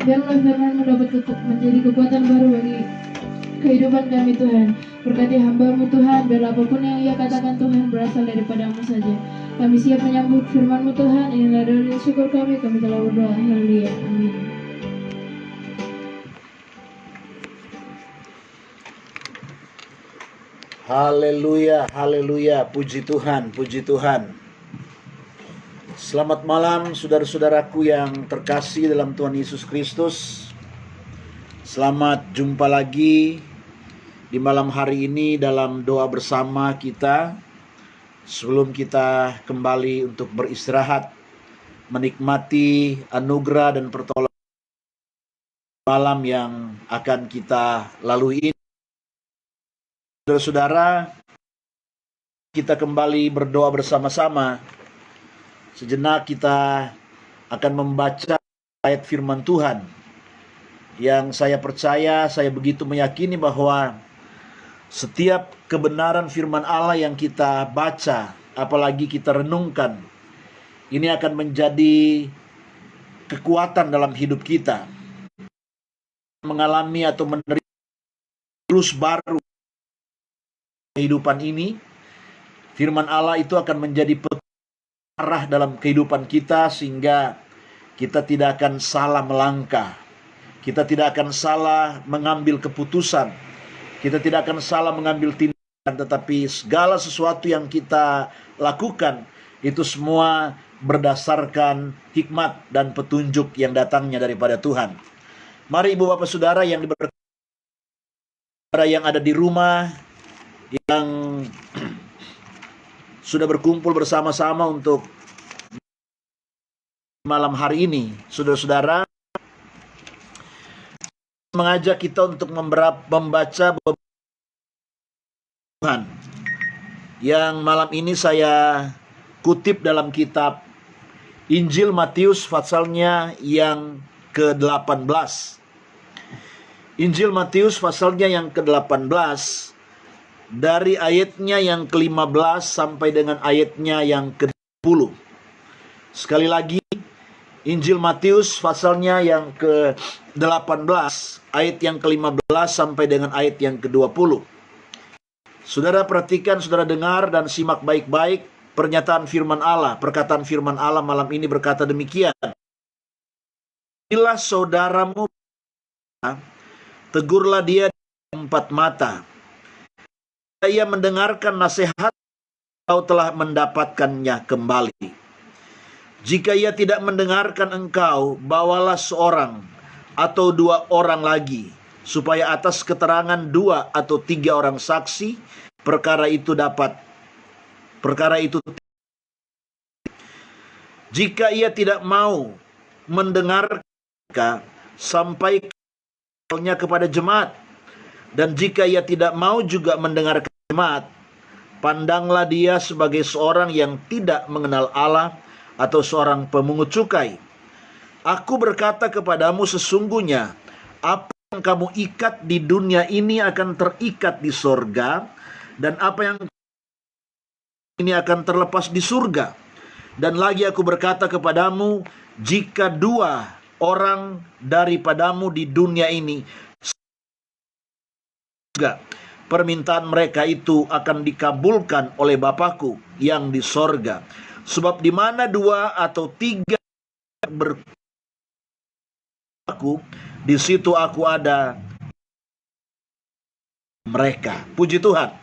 Biarlah firman-Mu dapat tetap menjadi kekuatan baru bagi kehidupan kami Tuhan. Berkati hamba-Mu Tuhan, biarlah apapun yang ia katakan Tuhan berasal daripada-Mu saja. Kami siap menyambut firman-Mu Tuhan. Inilah doa dan syukur kami telah berdoa. Haleluya. Amin. Haleluya, haleluya, puji Tuhan, puji Tuhan. Selamat malam saudara-saudaraku yang terkasih dalam Tuhan Yesus Kristus. Selamat jumpa lagi di malam hari ini dalam doa bersama kita. Sebelum kita kembali untuk beristirahat, menikmati anugerah dan pertolongan malam yang akan kita lalui ini. Saudara-saudara, kita kembali berdoa bersama-sama. Sejenak kita akan membaca ayat firman Tuhan yang saya percaya, saya begitu meyakini bahwa setiap kebenaran firman Allah yang kita baca, apalagi kita renungkan, ini akan menjadi kekuatan dalam hidup kita. Mengalami atau menerima terus baru kehidupan ini, firman Allah itu akan menjadi arah dalam kehidupan kita, sehingga kita tidak akan salah melangkah, kita tidak akan salah mengambil keputusan, kita tidak akan salah mengambil tindakan, tetapi segala sesuatu yang kita lakukan itu semua berdasarkan hikmat dan petunjuk yang datangnya daripada Tuhan. Mari ibu bapak saudara yang diberkati, yang ada di rumah, yang sudah berkumpul bersama-sama untuk malam hari ini, saudara-saudara, mengajak kita untuk membaca Tuhan yang malam ini saya kutip dalam kitab Injil Matius pasalnya yang ke-18. Injil Matius pasalnya yang ke-18, dari ayatnya yang ke-15 sampai dengan ayatnya yang ke-20. Sekali lagi, Injil Matius pasalnya yang ke-18, ayat yang ke-15 sampai dengan ayat yang ke-20. Saudara perhatikan, saudara dengar dan simak baik-baik pernyataan firman Allah. Perkataan firman Allah malam ini berkata demikian. Bila saudaramu, tegurlah dia di empat mata. Ia mendengarkan nasihat, kau telah mendapatkannya kembali. Jika ia tidak mendengarkan engkau, bawalah seorang atau dua orang lagi, supaya atas keterangan 2 atau 3 orang saksi, perkara itu. Jika ia tidak mau mendengarkan, sampaikannya kepada jemaat. Dan jika ia tidak mau juga mendengarkan jemaat, pandanglah dia sebagai seorang yang tidak mengenal Allah atau seorang pemungut cukai. Aku berkata kepadamu, sesungguhnya apa yang kamu ikat di dunia ini akan terikat di sorga, dan apa yang ini akan terlepas di surga. Dan lagi aku berkata kepadamu, jika 2 orang daripadamu di dunia ini, permintaan mereka itu akan dikabulkan oleh Bapakku yang di sorga. Sebab di mana 2 atau 3 berkumpul, di situ aku ada mereka. Puji Tuhan.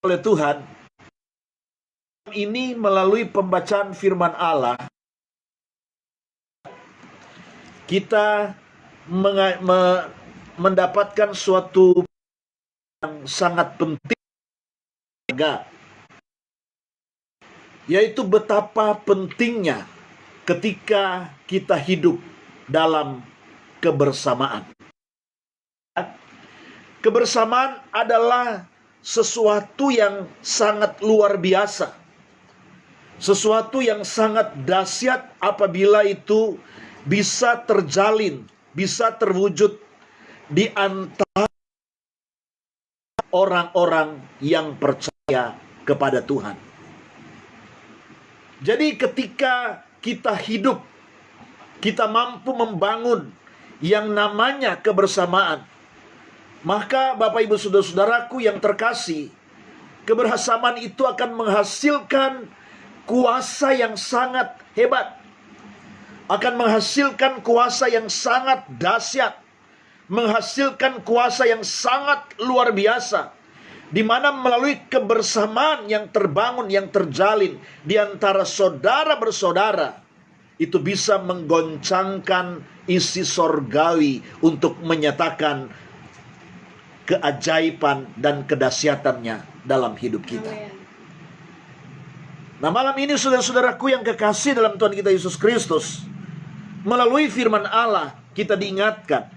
Oleh Tuhan, ini melalui pembacaan firman Allah, kita mendapatkan suatu yang sangat penting, yaitu betapa pentingnya ketika kita hidup dalam kebersamaan. Kebersamaan adalah sesuatu yang sangat luar biasa, sesuatu yang sangat dahsyat apabila itu bisa terjalin, bisa terwujud di antara orang-orang yang percaya kepada Tuhan. Jadi ketika kita hidup kita mampu membangun yang namanya kebersamaan, maka Bapak Ibu Saudara-saudaraku yang terkasih, kebersamaan itu akan menghasilkan kuasa yang sangat hebat, akan menghasilkan kuasa yang sangat dahsyat, menghasilkan kuasa yang sangat luar biasa, di mana melalui kebersamaan yang terbangun, yang terjalin di antara saudara bersaudara, itu bisa menggoncangkan isi sorgawi untuk menyatakan keajaiban dan kedahsyatannya dalam hidup kita. Nah, malam ini saudara-saudaraku yang kekasih dalam Tuhan kita Yesus Kristus, melalui firman Allah kita diingatkan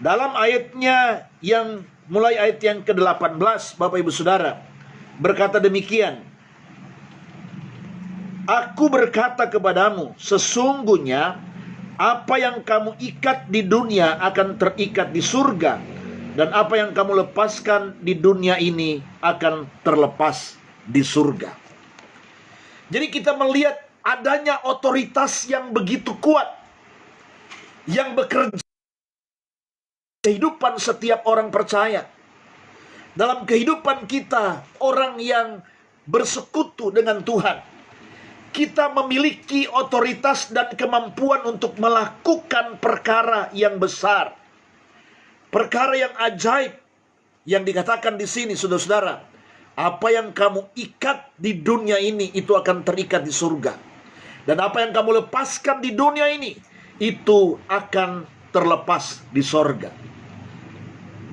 dalam ayatnya yang mulai ayat yang ke-18, Bapak Ibu Saudara, berkata demikian, Aku berkata kepadamu, sesungguhnya apa yang kamu ikat di dunia akan terikat di surga, dan apa yang kamu lepaskan di dunia ini akan terlepas di surga. Jadi kita melihat adanya otoritas yang begitu kuat yang bekerja kehidupan setiap orang percaya. Dalam kehidupan kita, orang yang bersekutu dengan Tuhan, kita memiliki otoritas dan kemampuan untuk melakukan perkara yang besar, perkara yang ajaib, yang dikatakan di sini, saudara-saudara, apa yang kamu ikat di dunia ini itu akan terikat di surga, dan apa yang kamu lepaskan di dunia ini itu akan terlepas di sorga.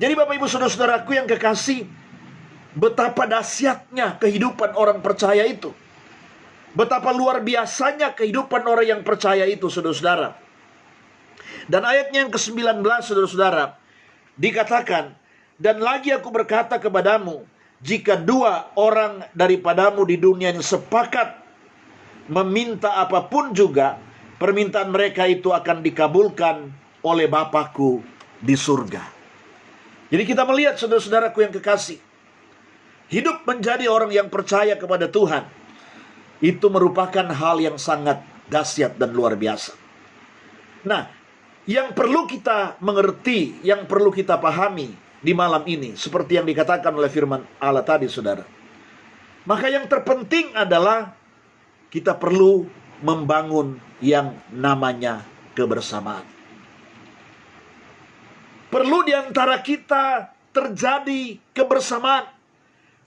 Jadi Bapak Ibu Saudara-saudaraku yang kekasih, betapa dahsyatnya kehidupan orang percaya itu, betapa luar biasanya kehidupan orang yang percaya itu, saudara-saudara. Dan ayatnya yang ke-19, saudara-saudara, dikatakan, dan lagi aku berkata kepadamu, jika dua orang daripadamu di dunia ini sepakat meminta apapun juga, permintaan mereka itu akan dikabulkan oleh Bapakku di surga. Jadi kita melihat, saudara-saudaraku yang kekasih, hidup menjadi orang yang percaya kepada Tuhan itu merupakan hal yang sangat dahsyat dan luar biasa. Nah, yang perlu kita mengerti, yang perlu kita pahami di malam ini, seperti yang dikatakan oleh firman Allah tadi, saudara, maka yang terpenting adalah kita perlu membangun yang namanya kebersamaan. Perlu di antara kita terjadi kebersamaan,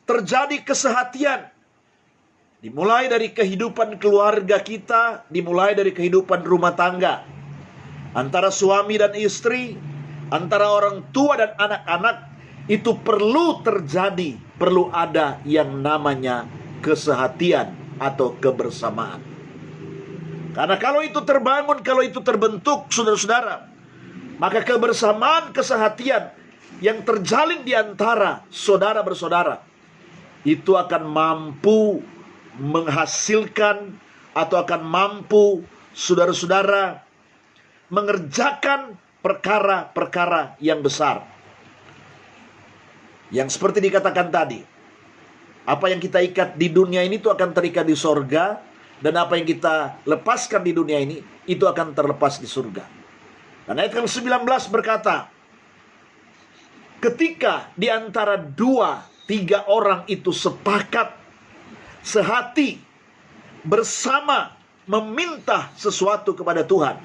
terjadi kesehatian, dimulai dari kehidupan keluarga kita, dimulai dari kehidupan rumah tangga, antara suami dan istri, antara orang tua dan anak-anak, itu perlu terjadi, perlu ada yang namanya kesehatian atau kebersamaan. Karena kalau itu terbangun, kalau itu terbentuk, saudara-saudara, maka kebersamaan, kesehatian yang terjalin di antara saudara bersaudara itu akan mampu menghasilkan atau akan mampu saudara-saudara mengerjakan perkara-perkara yang besar. Yang seperti dikatakan tadi, apa yang kita ikat di dunia ini itu akan terikat di sorga, dan apa yang kita lepaskan di dunia ini itu akan terlepas di surga. Dan ayat ke-19 berkata, ketika di antara 2-3 orang itu sepakat, sehati, bersama meminta sesuatu kepada Tuhan,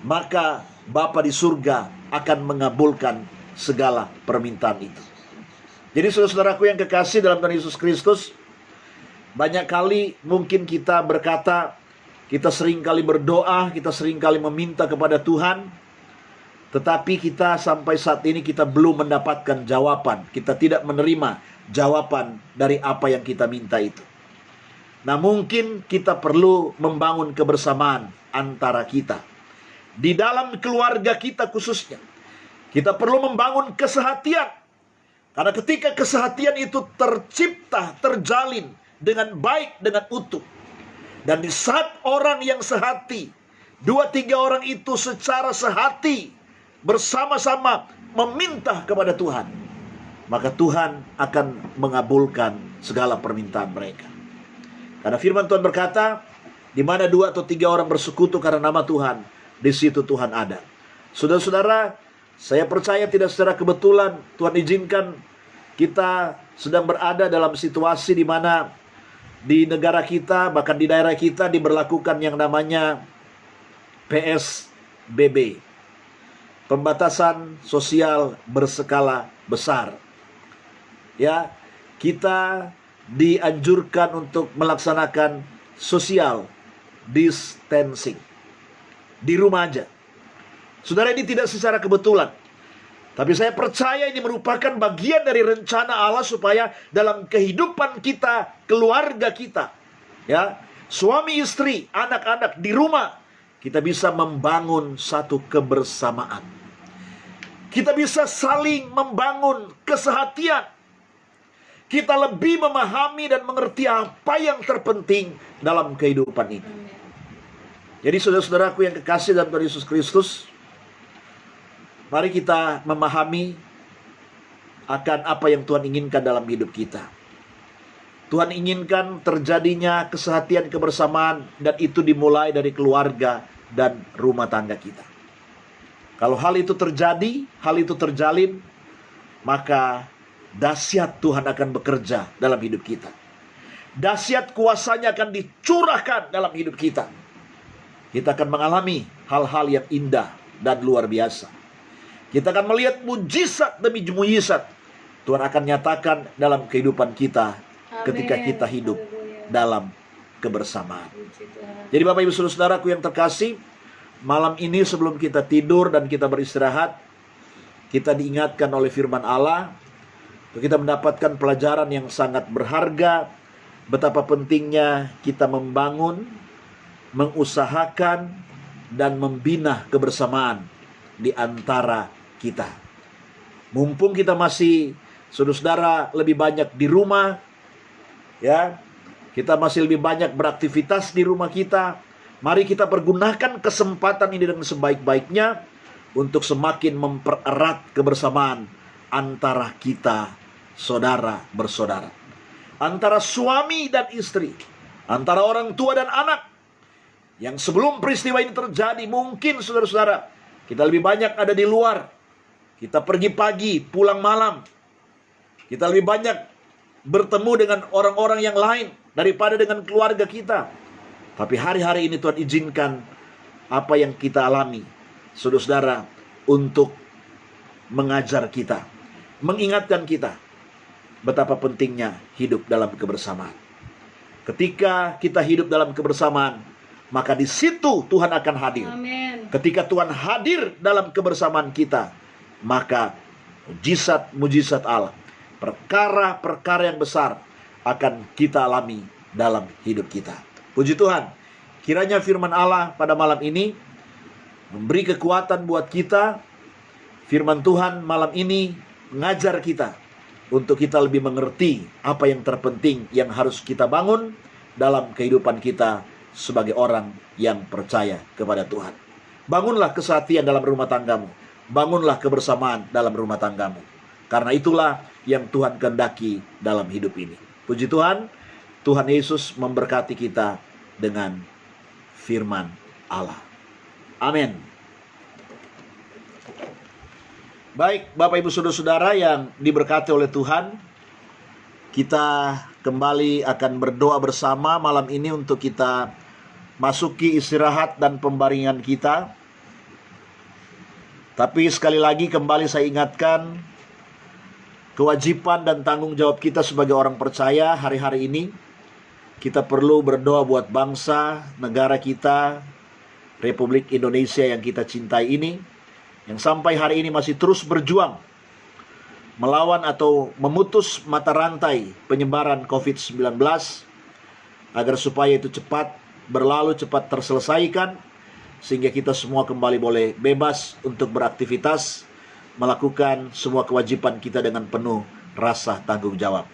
maka Bapa di surga akan mengabulkan segala permintaan itu. Jadi saudara-saudaraku yang kekasih dalam Tuhan Yesus Kristus, banyak kali mungkin kita berkata, kita sering kali berdoa, kita sering kali meminta kepada Tuhan, tetapi kita sampai saat ini kita belum mendapatkan jawaban. Kita tidak menerima jawaban dari apa yang kita minta itu. Nah, mungkin kita perlu membangun kebersamaan antara kita. Di dalam keluarga kita khususnya, kita perlu membangun kesehatian. Karena ketika kesehatian itu tercipta, terjalin dengan baik, dengan utuh, dan di saat orang yang sehati, 2-3 orang itu secara sehati bersama-sama meminta kepada Tuhan, maka Tuhan akan mengabulkan segala permintaan mereka. Karena firman Tuhan berkata, Di mana 2 atau 3 orang bersekutu karena nama Tuhan, di situ Tuhan ada. Saudara-saudara, saya percaya tidak secara kebetulan Tuhan izinkan kita sedang berada dalam situasi di mana di negara kita, bahkan di daerah kita diberlakukan yang namanya PSBB, pembatasan sosial berskala besar. Ya, kita dianjurkan untuk melaksanakan social distancing di rumah aja. Saudara, ini tidak secara kebetulan, tapi saya percaya ini merupakan bagian dari rencana Allah supaya dalam kehidupan kita, keluarga kita, ya, suami istri, anak-anak di rumah, kita bisa membangun satu kebersamaan. Kita bisa saling membangun kesehatian. Kita lebih memahami dan mengerti apa yang terpenting dalam kehidupan ini. Jadi saudara-saudaraku yang kekasih dalam Tuhan Yesus Kristus, mari kita memahami akan apa yang Tuhan inginkan dalam hidup kita. Tuhan inginkan terjadinya kesehatian kebersamaan, dan itu dimulai dari keluarga dan rumah tangga kita. Kalau hal itu terjadi, hal itu terjalin, maka dahsyat Tuhan akan bekerja dalam hidup kita. Dahsyat kuasanya akan dicurahkan dalam hidup kita. Kita akan mengalami hal-hal yang indah dan luar biasa. Kita akan melihat mujizat demi mujizat Tuhan akan nyatakan dalam kehidupan kita. Amen. Ketika kita hidup dalam kebersamaan. Jadi Bapak Ibu Saudaraku yang terkasih, malam ini sebelum kita tidur dan kita beristirahat, kita diingatkan oleh firman Allah, kita mendapatkan pelajaran yang sangat berharga, betapa pentingnya kita membangun, mengusahakan, dan membina kebersamaan di antara kita. Mumpung kita masih, saudara-saudara, lebih banyak di rumah, ya, kita masih lebih banyak beraktivitas di rumah kita, mari kita pergunakan kesempatan ini dengan sebaik-baiknya untuk semakin mempererat kebersamaan antara kita, saudara bersaudara, antara suami dan istri, antara orang tua dan anak. Yang sebelum peristiwa ini terjadi, mungkin saudara-saudara, kita lebih banyak ada di luar, kita pergi pagi, pulang malam, kita lebih banyak bertemu dengan orang-orang yang lain daripada dengan keluarga kita. Tapi hari-hari ini Tuhan izinkan apa yang kita alami, saudara-saudara, untuk mengajar kita, mengingatkan kita betapa pentingnya hidup dalam kebersamaan. Ketika kita hidup dalam kebersamaan, maka di situ Tuhan akan hadir. Amen. Ketika Tuhan hadir dalam kebersamaan kita, maka mujizat Allah, perkara-perkara yang besar akan kita alami dalam hidup kita. Puji Tuhan, kiranya firman Allah pada malam ini memberi kekuatan buat kita. Firman Tuhan malam ini mengajar kita untuk kita lebih mengerti apa yang terpenting yang harus kita bangun dalam kehidupan kita sebagai orang yang percaya kepada Tuhan. Bangunlah kesehatan dalam rumah tanggamu. Bangunlah kebersamaan dalam rumah tanggamu. Karena itulah yang Tuhan kehendaki dalam hidup ini. Puji Tuhan, Tuhan Yesus memberkati kita dengan firman Allah. Amin. Baik, Bapak Ibu Saudara-saudara yang diberkati oleh Tuhan, kita kembali akan berdoa bersama malam ini untuk kita masuki istirahat dan pembaringan kita. Tapi sekali lagi kembali saya ingatkan, kewajiban dan tanggung jawab kita sebagai orang percaya hari-hari ini, kita perlu berdoa buat bangsa, negara kita, Republik Indonesia yang kita cintai ini, yang sampai hari ini masih terus berjuang melawan atau memutus mata rantai penyebaran COVID-19, agar supaya itu cepat berlalu, cepat terselesaikan, sehingga kita semua kembali boleh bebas untuk beraktivitas, melakukan semua kewajiban kita dengan penuh rasa tanggung jawab.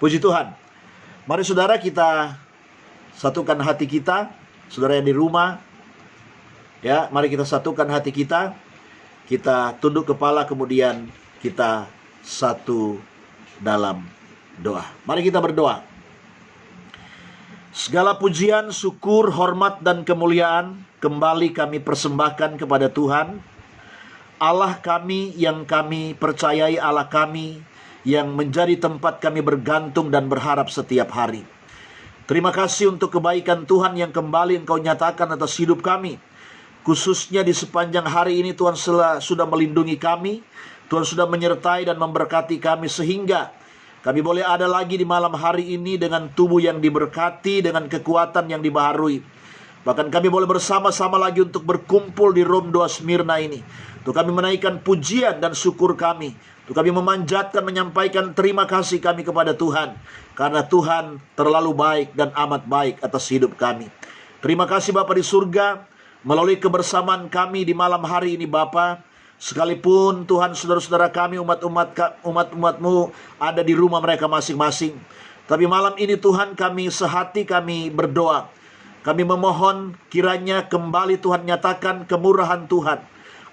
Puji Tuhan. Mari saudara kita satukan hati kita, saudara yang di rumah, ya, mari kita satukan hati kita, kita tunduk kepala, kemudian kita satu dalam doa. Mari kita berdoa. Segala pujian, syukur, hormat, dan kemuliaan kembali kami persembahkan kepada Tuhan, Allah kami yang kami percayai, Allah kami yang menjadi tempat kami bergantung dan berharap setiap hari. Terima kasih untuk kebaikan Tuhan yang kembali Engkau nyatakan atas hidup kami. Khususnya di sepanjang hari ini Tuhan sudah melindungi kami, Tuhan sudah menyertai dan memberkati kami sehingga kami boleh ada lagi di malam hari ini dengan tubuh yang diberkati, dengan kekuatan yang dibaharui. Bahkan kami boleh bersama-sama lagi untuk berkumpul di Rom 2 Smyrna ini. Untuk kami menaikkan pujian dan syukur kami. Untuk kami memanjatkan, menyampaikan terima kasih kami kepada Tuhan. Karena Tuhan terlalu baik dan amat baik atas hidup kami. Terima kasih Bapa di surga, melalui kebersamaan kami di malam hari ini Bapa. Sekalipun Tuhan saudara-saudara kami umat-umat-Mu ada di rumah mereka masing-masing, tapi malam ini Tuhan kami sehati kami berdoa. Kami memohon kiranya kembali Tuhan nyatakan kemurahan Tuhan,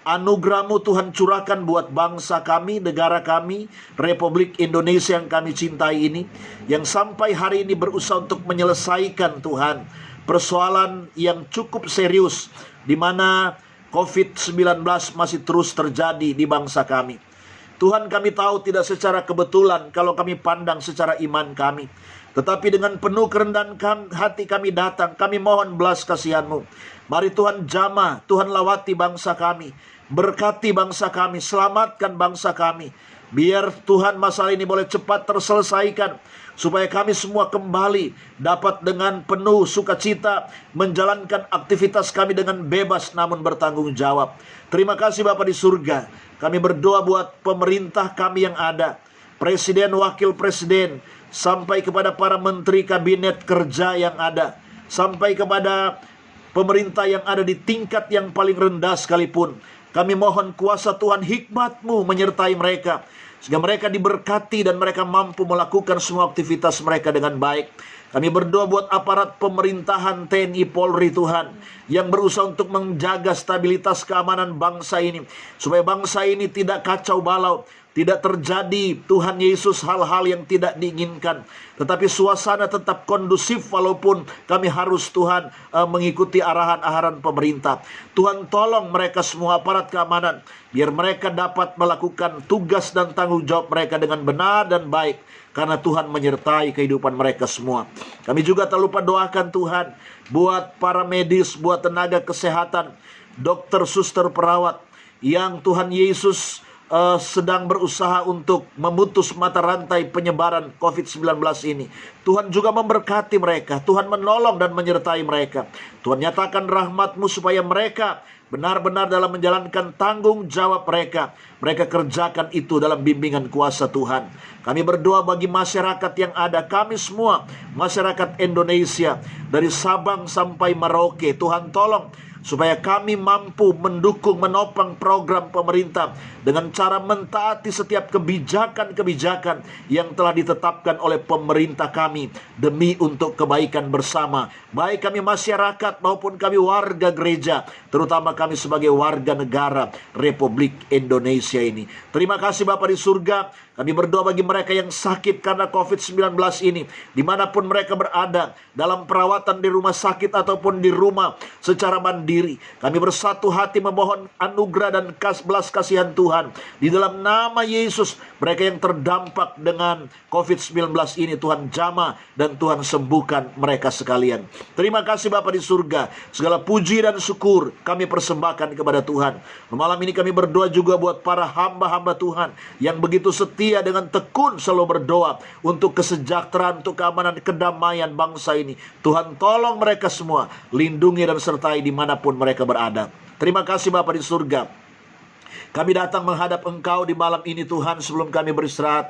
anugerah-Mu Tuhan curahkan buat bangsa kami, negara kami, Republik Indonesia yang kami cintai ini, yang sampai hari ini berusaha untuk menyelesaikan Tuhan persoalan yang cukup serius di mana COVID-19 masih terus terjadi di bangsa kami. Tuhan, kami tahu tidak secara kebetulan kalau kami pandang secara iman kami, tetapi dengan penuh kerendahan hati kami datang, kami mohon belas kasihan-Mu. Mari Tuhan jamah, Tuhan lawati bangsa kami, berkati bangsa kami, selamatkan bangsa kami. Biar Tuhan masalah ini boleh cepat terselesaikan, supaya kami semua kembali dapat dengan penuh sukacita menjalankan aktivitas kami dengan bebas namun bertanggung jawab. Terima kasih Bapa di surga. Kami berdoa buat pemerintah kami yang ada, presiden, wakil presiden, sampai kepada para menteri kabinet kerja yang ada, sampai kepada pemerintah yang ada di tingkat yang paling rendah sekalipun. Kami mohon kuasa Tuhan, hikmat-Mu menyertai mereka, sehingga mereka diberkati dan mereka mampu melakukan semua aktivitas mereka dengan baik. Kami berdoa buat aparat pemerintahan TNI Polri Tuhan, yang berusaha untuk menjaga stabilitas keamanan bangsa ini, supaya bangsa ini tidak kacau balau, tidak terjadi Tuhan Yesus hal-hal yang tidak diinginkan, tetapi suasana tetap kondusif walaupun kami harus Tuhan mengikuti arahan-arahan pemerintah. Tuhan tolong mereka semua aparat keamanan, biar mereka dapat melakukan tugas dan tanggung jawab mereka dengan benar dan baik, karena Tuhan menyertai kehidupan mereka semua. Kami juga tak lupa doakan Tuhan buat para medis, buat tenaga kesehatan, dokter, suster, perawat, yang Tuhan Yesus sedang berusaha untuk memutus mata rantai penyebaran COVID-19 ini. Tuhan juga memberkati mereka, Tuhan menolong dan menyertai mereka. Tuhan nyatakan rahmat-Mu supaya mereka benar-benar dalam menjalankan tanggung jawab mereka, mereka kerjakan itu dalam bimbingan kuasa Tuhan. Kami berdoa bagi masyarakat yang ada, kami semua, masyarakat Indonesia, dari Sabang sampai Merauke. Tuhan tolong supaya kami mampu mendukung, menopang program pemerintah dengan cara mentaati setiap kebijakan-kebijakan yang telah ditetapkan oleh pemerintah kami demi untuk kebaikan bersama, baik kami masyarakat maupun kami warga gereja, terutama kami sebagai warga negara Republik Indonesia ini. Terima kasih Bapa di surga. Kami berdoa bagi mereka yang sakit karena COVID-19 ini, dimanapun mereka berada, dalam perawatan di rumah sakit ataupun di rumah secara mandiri. Kami bersatu hati memohon anugerah dan belas kasihan Tuhan. Di dalam nama Yesus, mereka yang terdampak dengan COVID-19 ini, Tuhan jamah dan Tuhan sembuhkan mereka sekalian. Terima kasih Bapa di surga. Segala puji dan syukur kami persembahkan kepada Tuhan. Malam ini kami berdoa juga buat para hamba-hamba Tuhan yang begitu setia dengan tekun selalu berdoa untuk kesejahteraan, untuk keamanan, kedamaian bangsa ini. Tuhan tolong mereka semua, lindungi dan sertai dimanapun mereka berada. Terima kasih Bapa di surga. Kami datang menghadap Engkau di malam ini Tuhan, sebelum kami beristirahat.